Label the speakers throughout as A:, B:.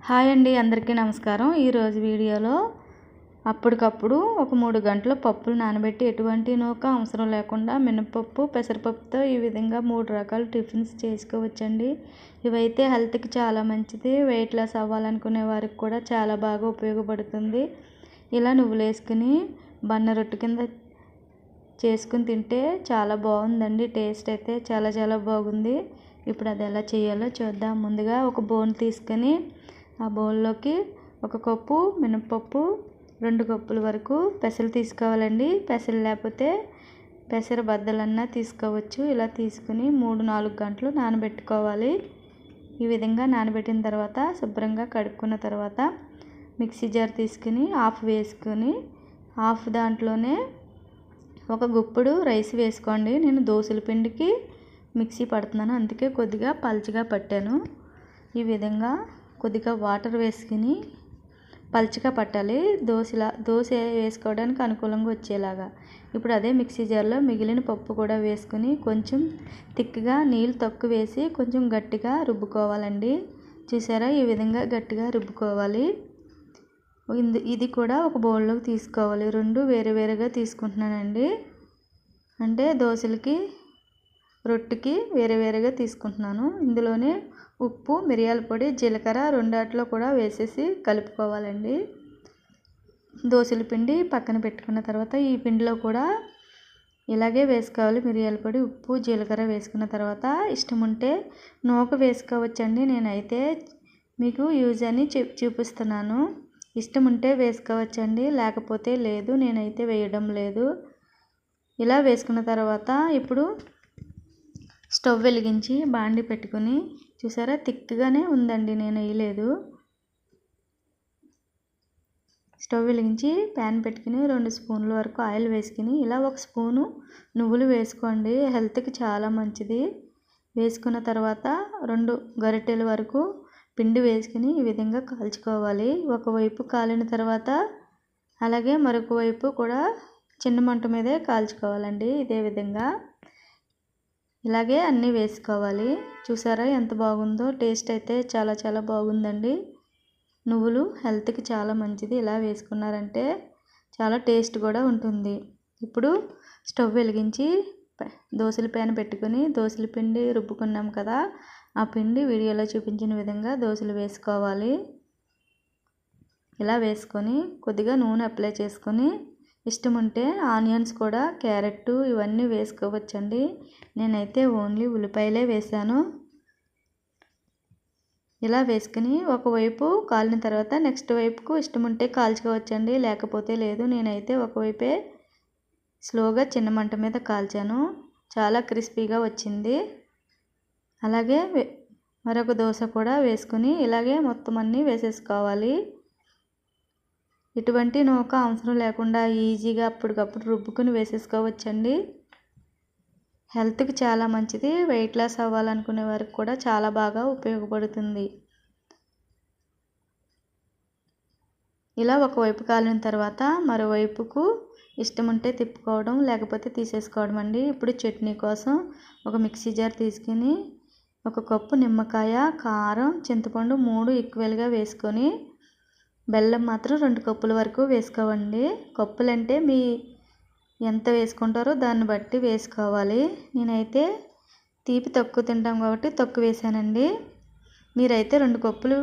A: Hi అండి, అందరికీ నమస్కారం. ఈరోజు వీడియోలో అప్పటికప్పుడు ఒక 3 గంటలు పప్పులు నానబెట్టి ఎటువంటి నూక అవసరం లేకుండా మినపప్పు, పెసరపప్పుతో ఈ విధంగా 3 రకాల టిఫిన్స్ చేసుకోవచ్చండి. ఇవైతే హెల్త్కి చాలా మంచిది. వెయిట్ లాస్ అవ్వాలనుకునే వారికి కూడా చాలా బాగా ఉపయోగపడుతుంది. ఇలా నువ్వులు వేసుకుని బన్న రొట్టె కింద చేసుకుని తింటే చాలా బాగుందండి. టేస్ట్ అయితే చాలా బాగుంది. ఇప్పుడు అది ఎలా చేయాలో చూద్దాం. ముందుగా ఒక బౌల్ తీసుకొని ఆ బౌల్లోకి 1 కప్పు మినపప్పు, 2 కప్పుల వరకు పెసలు తీసుకోవాలండి. పెసలు లేకపోతే పెసర బద్దలన్నా తీసుకోవచ్చు. ఇలా తీసుకుని 3-4 గంటలు నానబెట్టుకోవాలి. ఈ విధంగా నానబెట్టిన తర్వాత శుభ్రంగా కడుక్కున్న తర్వాత మిక్సీ జార్ తీసుకుని హాఫ్ వేసుకొని హాఫ్ దాంట్లోనే 1 గుప్పుడు రైస్ వేసుకోండి. నేను దోసల పిండికి మిక్సీ పడుతున్నాను, అందుకే కొద్దిగా పల్చగా పట్టాను. ఈ విధంగా కొద్దిగా వాటర్ వేసుకుని పల్చగా పట్టాలి, దోశ వేసుకోవడానికి అనుకూలంగా వచ్చేలాగా. ఇప్పుడు అదే మిక్సీ జార్లో మిగిలిన పప్పు కూడా వేసుకుని కొంచెం థిక్గా నీళ్ళు తక్కువ వేసి కొంచెం గట్టిగా రుబ్బుకోవాలండి. చూసారా, ఈ విధంగా గట్టిగా రుబ్బుకోవాలి. ఇది కూడా ఒక బౌల్లోకి తీసుకోవాలి. 2 వేరుగా తీసుకుంటున్నానండి, అంటే దోశలకి రొట్టెకి వేరుగా తీసుకుంటున్నాను. ఇందులోనే ఉప్పు, మిరియాల పొడి, జీలకర్ర రెండాటిలో కూడా వేసేసి కలుపుకోవాలండి. దోశల పిండి పక్కన పెట్టుకున్న తర్వాత ఈ పిండిలో కూడా ఇలాగే వేసుకోవాలి. మిరియాల పొడి, ఉప్పు, జీలకర్ర వేసుకున్న తర్వాత ఇష్టం ఉంటే నూక వేసుకోవచ్చండి. నేనైతే మీకు యూజ్ అని చూపిస్తున్నాను. ఇష్టం ఉంటే వేసుకోవచ్చండి, లేకపోతే లేదు. నేనైతే వేయడం లేదు. ఇలా వేసుకున్న తర్వాత ఇప్పుడు స్టవ్ వెలిగించి బాండి పెట్టుకుని, చూసారా థిక్గానే ఉందండి, నేను వేయలేదు. స్టవ్ వెలిగించి ప్యాన్ పెట్టుకుని 2 స్పూన్ల వరకు ఆయిల్ వేసుకుని ఇలా 1 స్పూను నువ్వులు వేసుకోండి, హెల్త్కి చాలా మంచిది. వేసుకున్న తర్వాత 2 గరిటెల వరకు పిండి వేసుకుని ఈ విధంగా కాల్చుకోవాలి. ఒకవైపు కాలిన తర్వాత అలాగే మరొక వైపు కూడా చిన్న మంట మీదే కాల్చుకోవాలండి. ఇదే విధంగా ఇలాగే అన్నీ వేసుకోవాలి. చూసారా ఎంత బాగుందో, టేస్ట్ అయితే చాలా బాగుందండి. నువ్వులు హెల్త్కి చాలా మంచిది. ఇలా వేసుకున్నారంటే చాలా టేస్ట్ కూడా ఉంటుంది. ఇప్పుడు స్టవ్ వెలిగించి దోశల ప్యాన్ పెట్టుకుని దోశల పిండి రుబ్బుకున్నాం కదా, ఆ పిండి వీడియోలో చూపించిన విధంగా దోశలు వేసుకోవాలి. ఇలా వేసుకొని కొద్దిగా నూనె అప్లై చేసుకొని ఇష్టం ఉంటే ఆనియన్స్ కూడా, క్యారెట్ ఇవన్నీ వేసుకోవచ్చండి. నేనైతే ఓన్లీ ఉల్లిపాయలే వేసాను. ఇలా వేసుకుని ఒకవైపు కాలిన తర్వాత నెక్స్ట్ వైపుకు ఇష్టం ఉంటే కాల్చుకోవచ్చండి, లేకపోతే లేదు. నేనైతే ఒకవైపే స్లోగా చిన్న మంట మీద కాల్చాను. చాలా క్రిస్పీగా వచ్చింది. అలాగే మరొక దోశ కూడా వేసుకుని ఇలాగే మొత్తం అన్నీ వేసేసుకోవాలి. ఎటువంటి నూక అవసరం లేకుండా ఈజీగా అప్పటికప్పుడు రుబ్బుకుని వేసేసుకోవచ్చండి. హెల్త్కి చాలా మంచిది. వెయిట్ లాస్ అవ్వాలనుకునే వారికి కూడా చాలా బాగా ఉపయోగపడుతుంది. ఇలా ఒకవైపు కాలిన తర్వాత మరోవైపుకు ఇష్టం ఉంటే తిప్పుకోవడం, లేకపోతే తీసేసుకోవడం అండి. ఇప్పుడు చట్నీ కోసం ఒక మిక్సీ జార్ తీసుకుని 1 కప్పు నిమ్మకాయ, కారం, చింతపండు 3 ఈక్వల్గా వేసుకొని బెల్లం మాత్రం 2 కప్పుల వరకు వేసుకోవండి. కప్పులంటే మీ ఎంత వేసుకుంటారో దాన్ని బట్టి వేసుకోవాలి. నేనైతే తీపి తక్కువ తింటాం కాబట్టి తక్కువ వేసానండి. మీరైతే 2 కప్పులు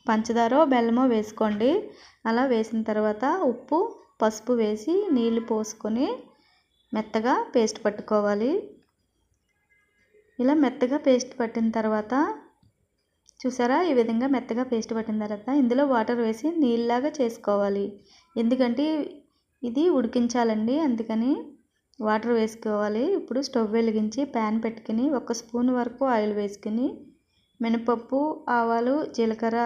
A: పంచదార బెల్లమో వేసుకోండి. అలా వేసిన తర్వాత ఉప్పు, పసుపు వేసి నీళ్లు పోసుకొని మెత్తగా పేస్ట్ పట్టుకోవాలి. ఇలా మెత్తగా పేస్ట్ పట్టిన తర్వాత చూసారా, ఈ విధంగా మెత్తగా పేస్ట్ పట్టిన తర్వాత ఇందులో వాటర్ వేసి నీళ్ళలాగా చేసుకోవాలి. ఎందుకంటే ఇది ఉడికించాలండి, అందుకని వాటర్ వేసుకోవాలి. ఇప్పుడు స్టవ్ వెలిగించి ప్యాన్ పెట్టుకుని 1 స్పూన్ వరకు ఆయిల్ వేసుకుని మినపప్పు, ఆవాలు, జీలకర్ర,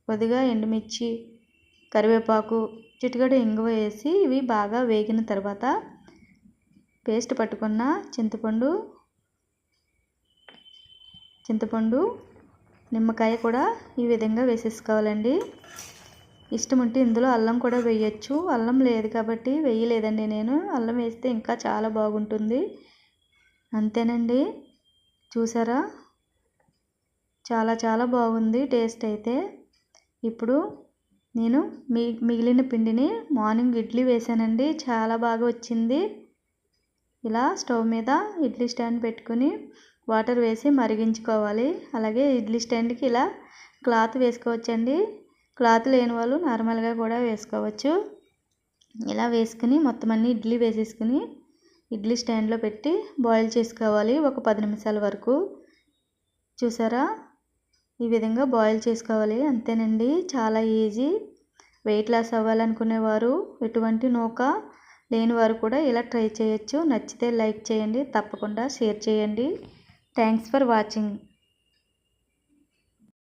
A: కొద్దిగా ఎండుమిర్చి, కరివేపాకు, చిటికెడు ఇంగువ వేసి ఇవి బాగా వేగిన తర్వాత పేస్ట్ పట్టుకున్న చింతపండు, నిమ్మకాయ కూడా ఈ విధంగా వేసేసుకోవాలండి. ఇష్టం ఉంటే ఇందులో అల్లం కూడా వేయచ్చు. అల్లం లేదు కాబట్టి వేయలేదండి నేను. అల్లం వేస్తే ఇంకా చాలా బాగుంటుంది. అంతేనండి, చూసారా చాలా చాలా బాగుంది టేస్ట్ అయితే. ఇప్పుడు నేను మిగిలిన పిండిని మార్నింగ్ ఇడ్లీ వేసానండి, చాలా బాగా వచ్చింది. ఇలా స్టవ్ మీద ఇడ్లీ స్టాండ్ పెట్టుకుని వాటర్ వేసి మరిగించుకోవాలి. అలాగే ఇడ్లీ స్టాండ్కి ఇలా క్లాత్ వేసుకోవచ్చండి, క్లాత్ లేని వాళ్ళు నార్మల్గా కూడా వేసుకోవచ్చు. ఇలా వేసుకుని మొత్తం అన్ని ఇడ్లీ వేసేసుకుని ఇడ్లీ స్టాండ్లో పెట్టి బాయిల్ చేసుకోవాలి ఒక 10 నిమిషాల వరకు. చూసారా, ఈ విధంగా బాయిల్ చేసుకోవాలి. అంతేనండి, చాలా ఈజీ. వెయిట్ లాస్ అవ్వాలనుకునేవారు, ఎటువంటి నూక లేని వారు కూడా ఇలా ట్రై చేయొచ్చు. నచ్చితే లైక్ చేయండి, తప్పకుండా షేర్ చేయండి. Thanks for watching.